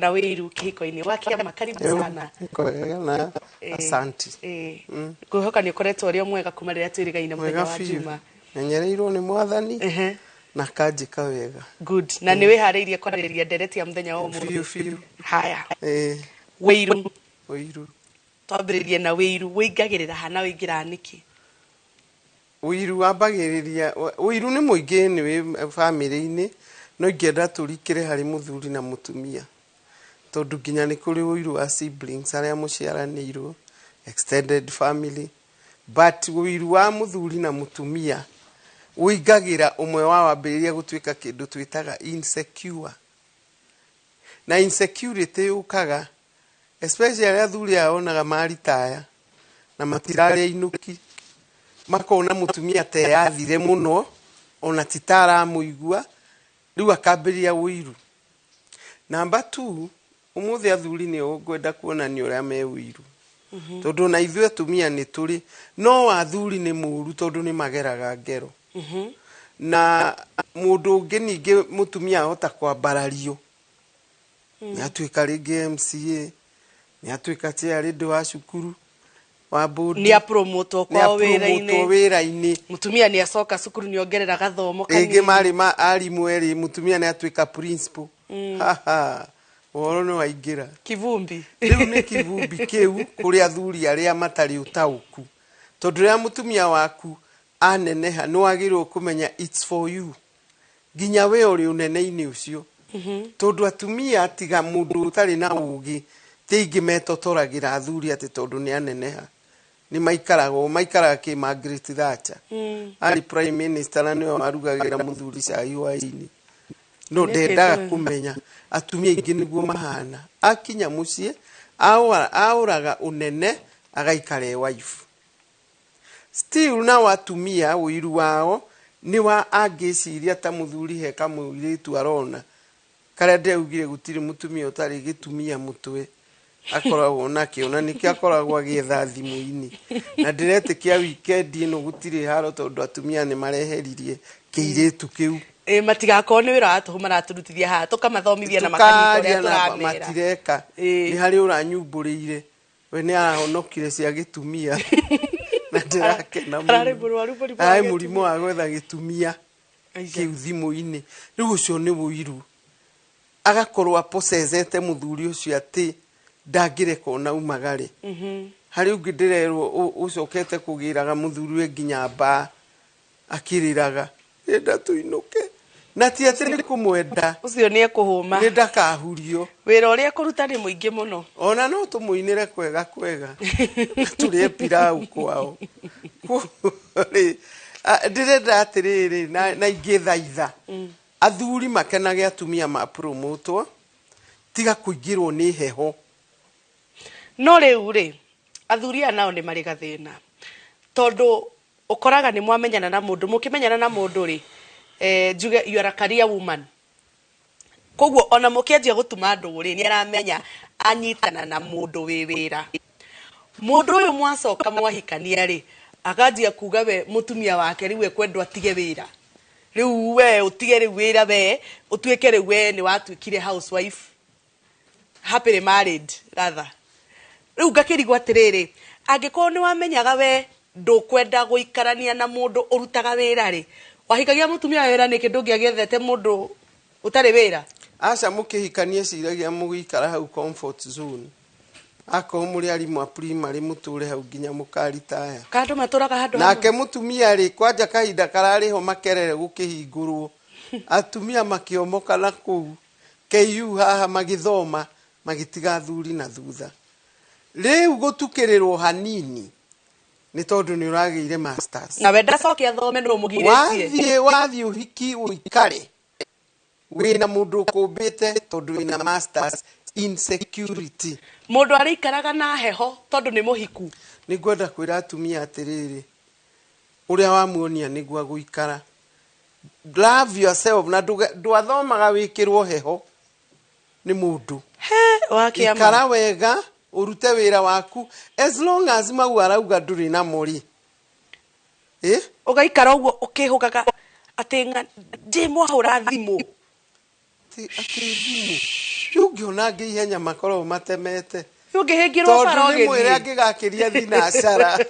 kana Ũiru kĩhiko-inĩ wa kĩama. Karibu sana. Na asante. Ngũhoka nĩ ũkoretwo ũrĩ mwega kuma rĩrĩa twĩrĩgaine mũthenya wa Juma. Menyereirwo nĩ Mwathani na kanjĩka wega. Good. Na nĩ wĩharĩirie kwarĩrĩria ndereti ya mũthenya wa ũmũthĩ. Haya. Ũiru. Twambĩrĩrie na Ũiru. Wĩingagĩrĩra hana wĩingĩra nĩkĩ? Ũiru wambagĩrĩria, Ũiru nĩ mũingĩ nĩ bamĩrĩ-inĩ, no ingĩenda tũrikĩre harĩ mũthuri na mũtumia. Tondũ nginya nĩ kũrĩ Ũiru wa siblings arĩa mũciaranĩirwo, extended family. But Ũiru wa mũthuri na mũtumia ũingagĩra ũmwe wa wambĩrĩria gũtuĩka kĩndũ twĩtaga insecure. Na insecurity yũkaga, especially arĩa athuri onaga maritaya na matirarĩ ainuki. Makona mũtumia te yathire mũno, ona titara mũigua, rĩu akambĩrĩria Ũiru. Number 2, ũmũthĩ athuri nĩ ngwenda kuonania ũrĩa me Ũiru. Tondũ na ithuĩ atumia nĩ tũrĩ, no athuri nĩ mũũru tondũ nĩ mageraga ngero. Na mũndũ ũngĩ ningĩ mũtumia ahota kwambarario. Nĩ atuĩka rĩngĩ MCA, nĩ atuĩka chairlady wa cukuru. Ni apromoto kwa wĩra-inĩ. Mutumia ni acoka cukuru ni ongerera gathomo kanini. Ĩngĩ marĩ arimũ erĩ, mutumia ni atuĩka principal. Ũhoro nĩ waingĩra. Kivumbi. Rĩu nĩ kivumbi kĩu kũrĩ athuri arĩa matarĩ ũtaũku. Tondũ rĩrĩa mutumia waku aneneha nĩ wagĩrĩirwo kũmenya it's for you. Nginya we ũrĩ ũnene-inĩ ũcio. Tondũ atumia tiga mũndũ ũtarĩ na ũũgĩ, ti aingĩ metotoragĩra athuri atĩ tondũ nĩ aneneha. Ni maikaraga kĩ Margaret Thatcher. Ari prime minister na nĩwe warugagĩra mũthuri cai hwaĩ-inĩ. No ndendaga kũmenya atumia aingĩ nĩguo mahana. Akinya mũciĩ aũraga ũnene agaikara wife. Still na atumia Ũiru wao ni wa angĩciria ta mũthuri he kamũirĩtu arona. Karĩa ndeugire gũtirĩ mũtumia ũtarĩ gĩtumia mũtwe. Akoragwo nakĩo na nĩkĩo akoragwo agĩetha thimũ-inĩ. Na ndĩretĩkia weekend ĩno gũtirĩ haro tondũ atumia nĩ mareheririe kĩirĩtu kĩu. Matigakorwo nĩ wĩra watũhũ maraturutithia haha tũkamathomithia na makanyita ũrĩa tũramera. Matireka. Nĩ harĩ ũranyumbũrĩire. We nĩ arahonokire cia gĩtumia. Na ndĩrakena mũno. Arĩ mũrimũ wa gwetha gĩtumia kĩu thimũ-inĩ. Rĩu ũcio nĩ Ũiru. Agakorwo apocezete mũthuri ũcio atĩ ndangĩreka ona umagare. Harĩ ũngĩ ndĩrerwo ũcokete kũgĩraga mũthuri we nginya mbaa akĩrĩraga. Enda tũinũke. Na ti atĩ nĩ kũmwenda. Ũcio nĩ ekũhũma. Nĩ ndakahurio. Wĩra ũrĩa kũruta nĩ mũingĩ mũno. Ona no tũmũinĩre kwega kwega. Tũrĩe pilau kwao. Ndĩrenda atĩrĩrĩ na ingĩthaitha. Athuri makenage atumia mapromotwo. Tiga kũingĩrwo nĩ heho. No rĩu rĩ, athuri aya nao nĩ marĩ gathĩna. Tondũ ũkoraga nĩ mwamenyana na mũndũ, mũkĩmenyana na mũndũ rĩ, njuge you are a career woman. Koguo ona mũkĩanjia gũtuma ndũrĩ nĩ aramenya anyitana na mũndũ wĩ wĩra. Mũndũ ũyũ mwacoka mwahikania rĩ, akanjia kuga we mũtumia wake rĩu ekwendwo atige wĩra. Rĩu we ũtige rĩu wĩra we, ũtuĩke rĩu we nĩ watuĩkire housewife. Happily married rather. Rĩu ngakĩrigwo atĩrĩrĩ, angĩkorwo nĩ wamenyaga we ndũkwenda gũikarania na mũndũ ũrutaga wĩra rĩ, wahikagia mũtumia wĩra nĩkĩ ndũngĩagethete mũndũ ũtarĩ wĩra? Aca mũkĩhikania ciragia mũgĩikara hau comfort zone. Akorwo mũrĩ arimũ a primary mũtũre hau nginya mũkaritaya. Kandũ matũraga handũ nake mũtumia rĩ kwanja kahinda kararĩ ho makerere gũkĩhingũrwo. Atumia makĩomoka na kũu. KU haha magĩthoma magĩtiga athuri na thutha. Rĩu gũtukĩrĩrwo hanini nĩ tondũ nĩ ũragĩire masters. Na we ndacokia athome no mũgirĩtie. Wathiĩ ũhiki ũikare. Wĩna mũndũ ũkũmbĩte tondũ wĩna masters. Insecurity. Mũndũ arĩikaraga na heho tondũ nĩ mũhiku. Nĩ ngwenda kwĩra atumia atĩrĩrĩ. Ũrĩa wamuonia nĩguo agũikara. Love yourself na ndwathomaga wĩkĩrwo heho nĩ mũndũ. Wakĩama. Ikara wega urute wĩra waku as long as mau arauga ndũrĩ na mori. Ũgaikara ũguo ũkĩhũgaga atĩ ndĩ mwahũra thimũ. Thimũ. Yungiona ngihenya makoro matemete. Yungihingirwo bara ogethi. Tondu mwira ngigakiria thinacara.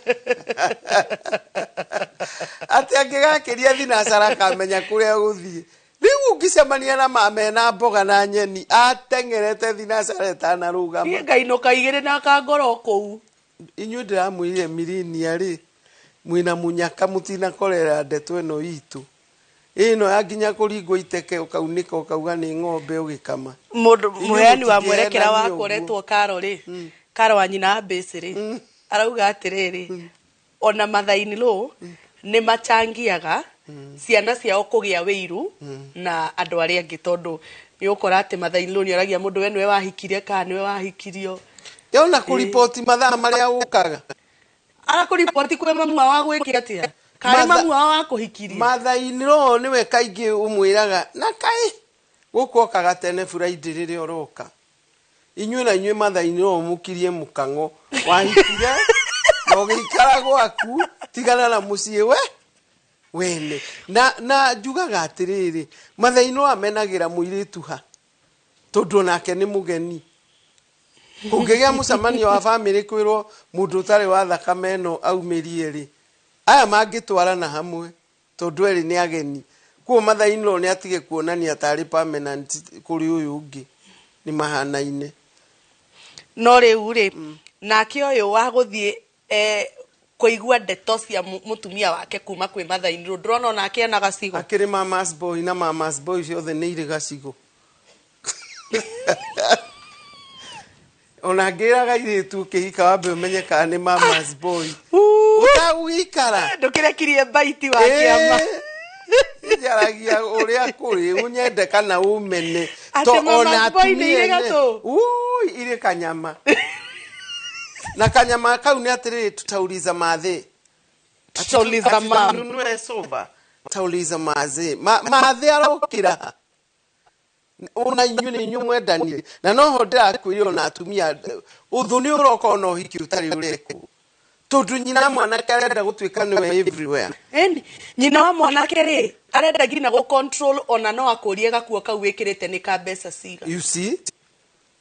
Ati angigakiria thinacara kamenya kuria guthie. Riu ngicemania na mama na mboga na nyeni atengerete thinacara etanarugama. Ngainuka igire na kangoro kou. Inyu ndiramwire Mirinia ri mwina munyaka mutina korera ndeto eno itu. Ino yaginya kuringwo iteke ukaunika ukauga ni ng'ombe ugikama. Mundu muheani wa mwerekera wa koretwo Karo ri. Karo wa nyina Mbĩci ri. Arauga atiriri. Ona mathaini lo ni machangiaga ciana ciao kugia Ũiru na andu aria angi tondu ni ukora ati mathaini lo ni aragia mundu we niwe wahikirie kana niwe wahikirio. Yona kuripoti mathaa maria ukaga. Ara kuripoti kwe mamu wa gwiki atia. Kari mamu wa kuhikiria. Mathaini lo niwe kaingi umwiraga na kai gukokaga tene Friday riria uroka. Inywe na inywe mathaini lo mukirie mukango wahikire ogikara gwaku tigana na mucie wene na njugaga atiriri mathaini lo amenagira muiritu ha tondu nake ni mugeni. Ungegia mucemanio wa family kwirwo mundu utari wa thakame no aumirie ri aya mangitwarana hamwe tondu eri ni ageni kuo mathaini lo ni atige kuonania tari permanent kuri uyu ungi ni mahanaine no riu ri nake uyu wa guthie kuigua ndeto cia mutumia wake kuma kwi mathaini lo ndrona nake ena gacigo akiri mama's boy na mama's boy ciothe ni iri gacigo. Ona ngiraga iritu kihika wambe umenye kana ni mama's boy. Utagwikara ndukirekirie baiti wa kiama. Jaragia uria kuri unyende kana umene to ona atumie ire kanyama. Na kanyama kau ni atiri tutauliza mathe. Tutauliza mama. Nunue soba. Tutauliza mathe. Mathe arokira. Ona inyune inyumwe Daniel na no hodra kwiri na atumia uthuni uroka no hiki utari ureko tondu nyina mwana karenda gutwika niwe everywhere nyina wa mwana kere arenda gina go control ona no akurie gakuo kau wikirite ni ka mbeca ciga. You see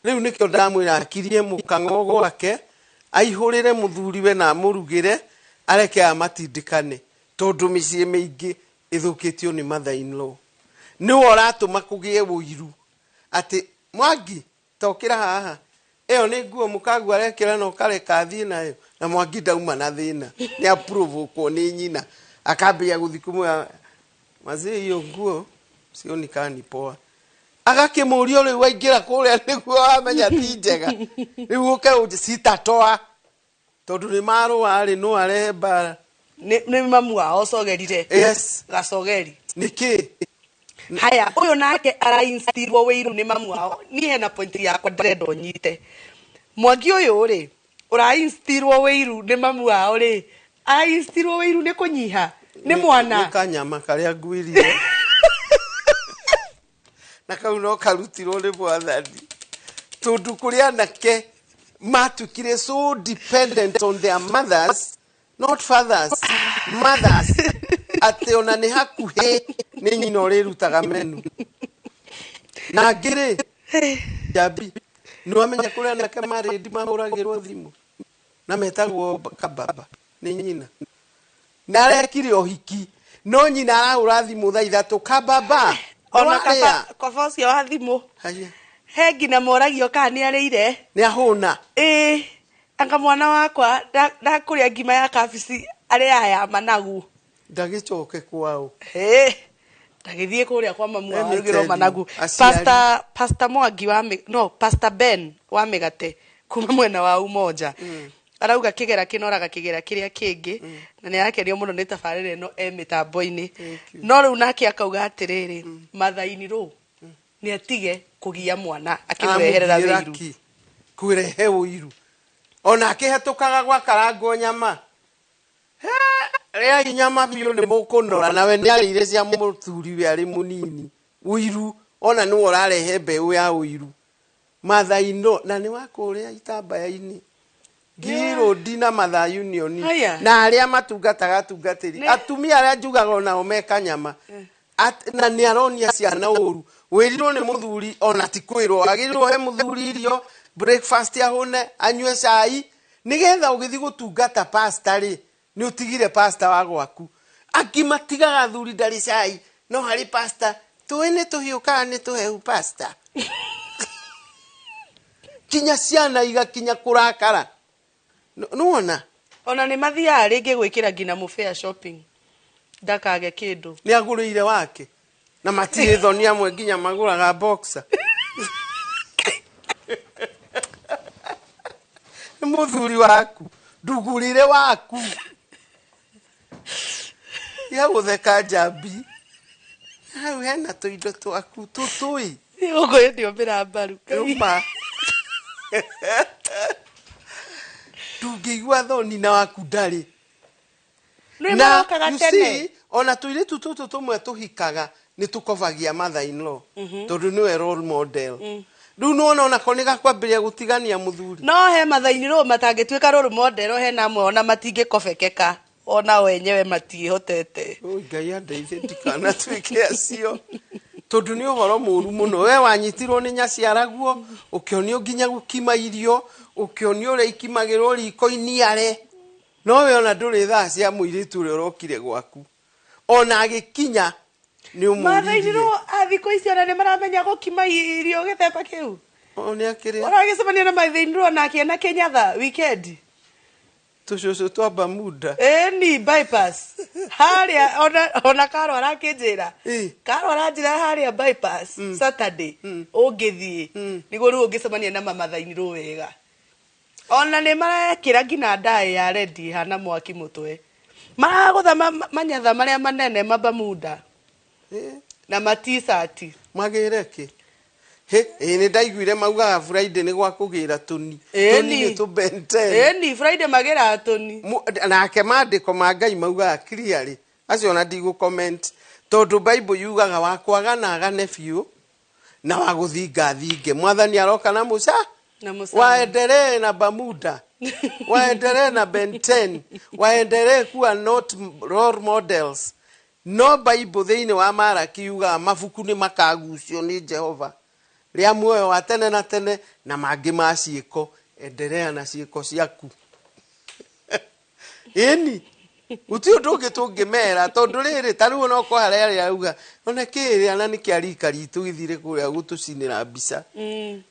riu nikio ndamwira akirie mukango gwake aihurire muthuriwe na murugire areke amatindikane tondu micie mingi ithukitio ni mathaini lo ni oratuma kugie Ũiru ati Mwangi tokira haha eyo ni nguo mukagu arekira no kare kathie nayo na Mwangi dauma na thina ni approve ko ni nyina akambia guthikumu mazee hiyo nguo sioni kani poa agakimurio ri waingira kuria niguo amenya ti njega riu uke sitatoa tondu ni maru ari no arehe bara ni mamu wao cogerire. Yes gacogeri niki haya uyu nake arainstiirwo Ũiru ni mamu wao ni hena point yakwa ndrenda unyite Mwangi uyu ri urainstiirwo Ũiru ni mamu wao ri ainstiirwo Ũiru ni kunyiha ni mwana ni kanyama karia ngwirire na kau no karutirwo ni Mwathani tondu kuria nake matukire so dependent on their mothers not fathers mothers ate ona ni hakuhe ni nyina rirutaga menu na ngiri jabi no amenya kuria nake mari ndi mahuragirwo thimu na metagwo kababa ni nyina na rekire ohiki no nyina arahura thimu thaa 3 kababa ona kaba cio wa thimu haya he ngina moragio kana ni arire ni ahuna anga mwana wakwa ndakuria ngima ya kabici ari aya managu ndagicoke kwao ndagithie kuria kwa mamu arugiro managu pastor Mwangi wa pastor Ben wa Migate kuma mwena wa Umoja arauga kigera kinoraga kigera kiria kingi na ni yakenio muno ni tabarire no mitambo-ini no riu nake akauga atiriri mathaini ro ni atige kugia mwana akimureherera Ũiru kurehe Ũiru ona akihatukaga gwa karango nyama ria nyama biyo ni mukunora nawe ni arire cia muthuri we ari munini Ũiru ona ni orarehe mbeu ya Ũiru mathaino na ni wakuria itambaya-ini Giro dina matha union na aria matungataga tungatiri atumia aria njugaga ona omeka nyama na ni aronia ciana uru Wĩrirwo nĩ mũthuri ona ti kwĩrwo agĩrĩrwo he mũthuri irio breakfast ahũne anyue cai nĩgetha ũgĩthi gũtungata pastor rĩ nĩ ũtigire pastor wa gwaku akimatigaga thuri ndarĩ cai no harĩ pastor tũĩ nĩ tũhiũkaga nĩ tũhehu pastor kinya ciana igakinya kũrakara nuona ona nĩ mathiaga rĩngĩ gwĩkĩra ngina mũbĩa shopping ndakage kĩndũ nĩ agũrĩire wake na matirĩ thoni amwe nginya magũraga boxer nĩ mũthuri waku ndugurire waku ya gũtheka njambi hau hena tũindo twaku tũtũi ũgũyũ nĩombĩra mbaru Uma. Ndungĩigua thoni na waku ndarĩ na you see ona tũirĩtu tũtũ tũmwe tũhikaga nĩ tũkovagia mother-in-law tondũ nĩwe role model rĩu nĩwona onako nĩ gakwambĩrĩria gũtigania mũthuri no he mathainĩ matangĩtuĩka role model hena amwe ona matingĩkobekeka ona wenyewe matiĩhotete Ngai andeithie ndikanatuĩke acio tondũ nĩ ũhoro mũru mũno we wanyitirwo nĩ nyaciaraguo ũkĩonio nginya gũkima irio ũkĩonio ũrĩa ikimagĩrwo riko-inĩ are no we ona ndũrĩ thaa cia mũirĩtu ũrĩa ũrokire gwaku ona agĩkinya nĩ ũmũririe mathainĩ thikũ ici ona nĩ maramenya gũkima irio gĩthemba kĩu nĩ akĩrĩa ona agĩcemania na mathainĩ na akĩena Kenyatha weekend tũcũcũ twa Bermuda ni bypass harĩa ona Karo arakĩnjĩra Karo aranjĩra harĩa bypass Saturday ũngĩthiĩ nĩguo rĩu ũngĩcemania na mamathainĩ wega ona nĩ marekĩra ngina ndaĩ ya rendi hana mwaki mũtwe maragũtha manyatha marĩa manene Bermuda na ma-t-shirt magĩre kĩ nĩ ndaiguire maugaga Friday nĩ gwa kũgĩra tũni nĩ tũbente ni Friday magĩra tũni nake maandĩko ma Ngai maugaga clearly acio ona ndigũ-comment tondũ Bible yugaga wakwagana agane biũ na wagũthinga thinge mwathani aroka na mũca waendelee na Bermuda waendelee na Ben 10 waendelee kuwa not role models no Bible thĩinĩ wa Maraki yugaga mabuku nĩ makagucio nĩ Jehova rĩa muoyo wa tene na tene na mangĩ ma ciĩko endelea na ciĩko ciaku ĩni uti ũndũ ũngĩ tũngĩmera tondũ rĩrĩ ta rĩu no ko harĩa auga ona kĩrĩa na nĩ kĩa rika ritũ gĩthire kũrĩa gũtũcinĩra mbica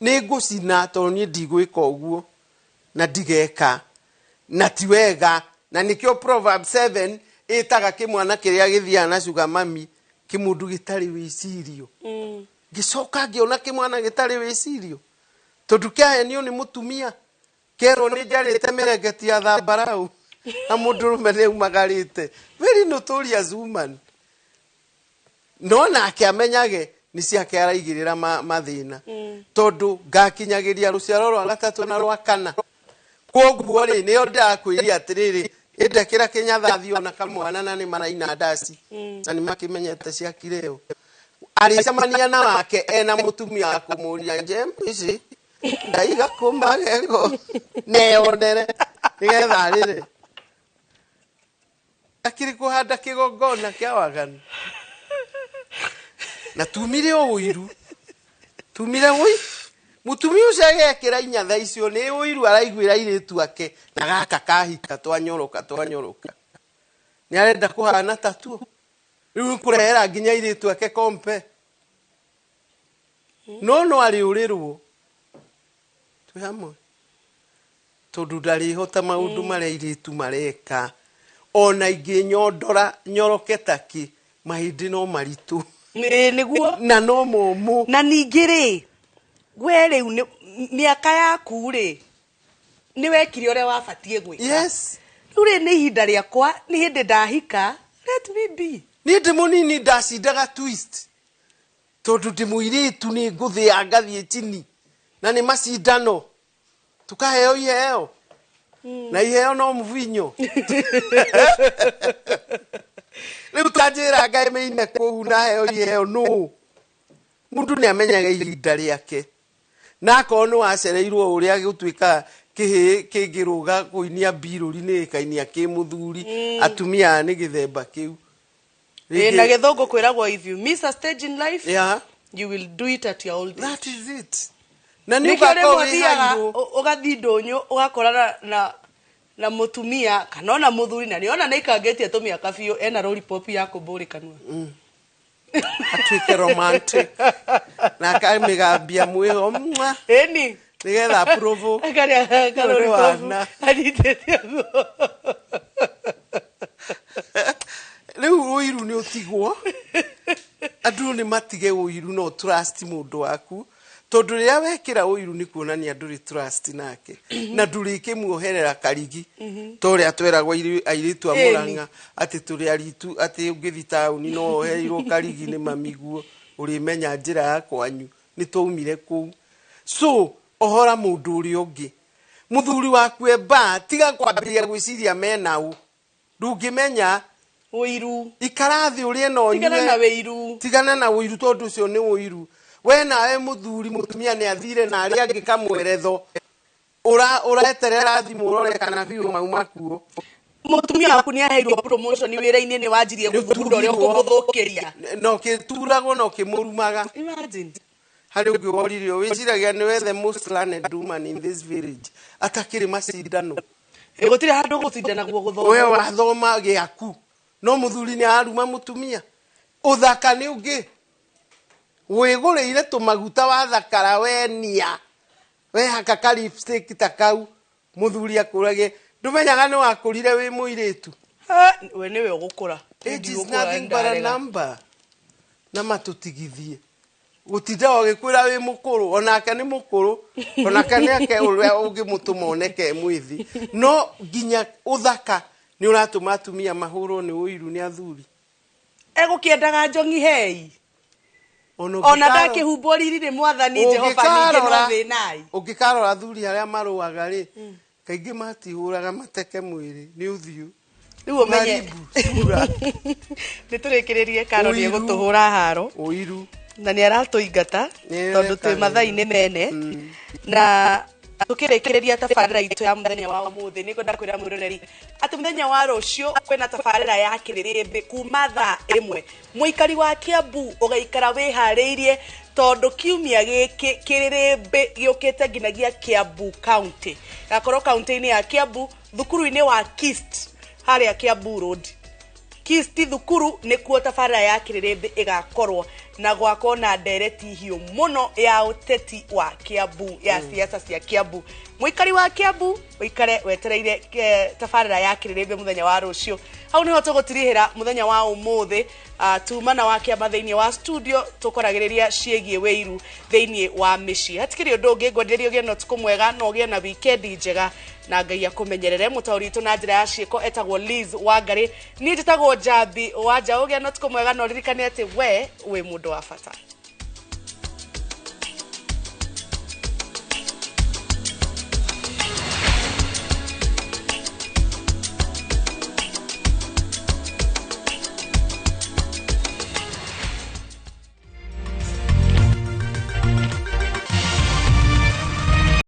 nĩ ngũcina tondũ niĩ ndigwĩka ũguo na ndigeka na ti wega na nĩkĩo Proverbs 7 ĩtaga kĩmwana kĩrĩa gĩthiaga na cuga mami kĩmundu gĩtarĩ wĩcirio gĩcoka ngĩona kĩmwana gĩtarĩ wĩcirio tondũ kĩahenio nĩ mũtumia kerwo nĩ njarĩte mĩrengeti ya thambarau na mũndũrũme nĩ umagarĩte very notorious woman no nake amenyage nĩ ciake araigĩrĩra mathĩna tondũ ngakinyagĩria rũciaro rwa gatatũ na rwa kana kwoguo rĩ nĩo ndakwĩria atĩrĩrĩ ĩndekĩra Kĩnyatha ona kamwana na nĩ maraina ndaci na nĩ makĩmenyete ciakireo arĩcemania na wake ena mũtumia akũmũria njembe ndaiga kũmagego neonere nĩgetha rĩrĩ akĩrĩ kũhanda kĩgongona kĩa waganu na tumire Ũiru tumire mũtumia ũcio agekĩra inyatha icio nĩ Ũiru araiguĩra irĩtu ake na gaka kahika twanyoroka nĩ arenda kũhana tatuo rĩu kũrehera nginya irĩtu ake kompe no arĩ ũrĩrwo twĩ hamwe tondũ ndarĩhota maũndũ marĩa irĩtu mareka ona ingĩnyondora nyoroke takĩ mahĩndĩ no maritũ nĩguo na no momũ na ningĩ rĩ we rĩu mĩaka yaku rĩ nĩ wekire ũrĩa wabatiĩ gwĩka yes rĩu rĩ nĩ ihinda rĩakwa nĩ hĩndĩ ndahika let me be niĩ ndĩ mũnini ndacindaga twist tondũ ndĩ mũirĩtu nĩ ngũthĩa ngathiĩ chini na nĩ macindano tukaheo iheo na iheo no mũvinyo rĩu tanjĩra Ngai mĩine kũu na heo iheo no mũndũ nĩ amenyaga ihinda rĩake na akorwo nĩ wacereirwo ũrĩa gũtuĩka kĩngĩrũga kũinia mbirũri-inĩ gĩkainia kĩmũthuri atumia nĩ gĩthemba kĩu na gĩthũngũ kwĩragwo if you miss a stage in life You will do it at your old age. That is it. Na Nĩ ni kĩo rĩmwe ugako ũthiaga ri ũgathiĩ ndũnyũ ũgakorana na mũtumia kana ona mũthuri na nĩona nĩikangĩtie tũmĩaka biũ ena lollipop ya kũmbũrĩ kanua. Atuĩke romantic. Na akamĩgambia mwĩho mwa. Ĩni. Nĩgetha approve. Akarĩa lollipop. Anyitĩte guo. Rĩu Ũiru nĩ ũtigwo. Andũ nĩ matige Ũiru no trust mũndũ waku. Tondũ rĩrĩa wekĩra Ũiru nĩ kuonania ndũrĩ trust nake. Na ndũrĩ kĩmuoherera karigi. To ũrĩa tweragwo airĩtu a Mũrang'a atĩ tũrĩ aritu atĩ ũngĩthi taũni no wohereirwo karigi nĩ mamiguo ũrĩmenya njĩra ya kwanyu nĩ twaumire kũu. So ohora mũndũ ũrĩa ũngĩ. Mũthuri waku eba tiga kwambĩrĩria gwĩciria menaũ. Ndũngĩmenya Ũiru. Ikarathi ũrĩe no nyue. Tigana na Ũiru. Tigana na Ũiru tondũ ũcio nĩ Ũiru. We nawe mũthuri mũtumia nĩ athire na arĩa angĩ kamweretho. Ũreterera thimũ ũrore kana biũ mauma kuo. Mũtumia waku nĩ aheirwo promotion wĩra-inĩ nĩ wanjirie gũthura ũrĩa ũkũmũthũkĩria. No kĩturagwo no kĩmũrumaga. Imagine. Harĩ ũngĩ woririo wĩciragia nĩwe the most learned woman in this village. Atakĩrĩ macindano. Gũtirĩ handũ gũcindana guo gũthoma. We wathoma gĩaku. No mũthuri nĩ aruma mũtumia. Ũthaka nĩ ũngĩ. Wĩgũrĩire tũmaguta wathakara wenia. We haka ka lipstick ta kau. Mũthuri akũrage. Ndũmenyaga nĩ wakũrire wĩ mũirĩtu. We nĩwe ũgũkũra. Age is nothing but a number. Na matũtigithie. Gũtinda ũgĩkwĩra wĩ mũkũrũ. Onake nĩ mũkũrũ. Onake nĩake ũrĩa ũngĩmũtũma oneke mwĩthĩ. No nginya ũthaka nĩ ũratũma atumia mahũrwo nĩ Ũiru nĩ athuri. Egũkĩendaga njongi hei. Ona ndakĩhumbwo riri nĩ Mwathani Jehova ningĩ no thĩnai. Ũngĩkarora athuri arĩa marũaga rĩ, kaingĩ matihũraga mateke mwĩrĩ nĩ ũthiũ. Rĩu ũmenye nĩtũrĩkĩrĩrie Karoli egũtũhũra haro. Ũiru. Na nĩ aratũingata tondũ twĩ mathaa-inĩ mene. Na tukĩrĩkĩrĩria tabarĩra itũ ya mũthenya wa ũmũthĩ nĩ ngwenda kwĩra mwĩroreri atĩ mũthenya wa rũciũ kwĩna tabarĩra ya kĩrĩrĩmbĩ kuma thaa 1. Mũikari wa Kiambu ũgaikara wĩharĩirie tondũ kiumia gĩkĩ kĩrĩrĩmbĩ gĩũkĩte nginyagia Kiambu County. Gakorwo kaunti-inĩ ya Kiambu thukuru-inĩ wa Kist harĩa Kiambu Road. Kist thukuru nĩkuo tabarĩra ya kĩrĩrĩmbĩ ĩgakorwo na gwako na ndereti hiũ mũno ya ũteti wa Kiambu ya siasa cia Kiambu. Mũikari wa Kiambu ũikare wetereire tabarĩra ya kĩrĩrĩmbĩ mũthenya wa rũciũ. Hau nĩho tũgũtirihĩra mũthenya wa ũmũthĩ tumana wa kĩamba thĩinĩ wa studio tũkoragĩrĩria ciĩgiĩ Ũiru thĩinĩ wa mĩciĩ. Hatikĩrĩ ũndũ ũngĩ ngwenderio ũgĩe na ũtukũ mwega na ũgĩe na weekend njega na Ngai akũmenyerere. Mũtaũri witũ na njĩra ya ciĩko etagwo Liz Wangarĩ. Niĩ njĩtagwo Njambi Wanja. Ũgĩe na ũtukũ mwega na ũririkane atĩ we wĩ mũndũ wa bata.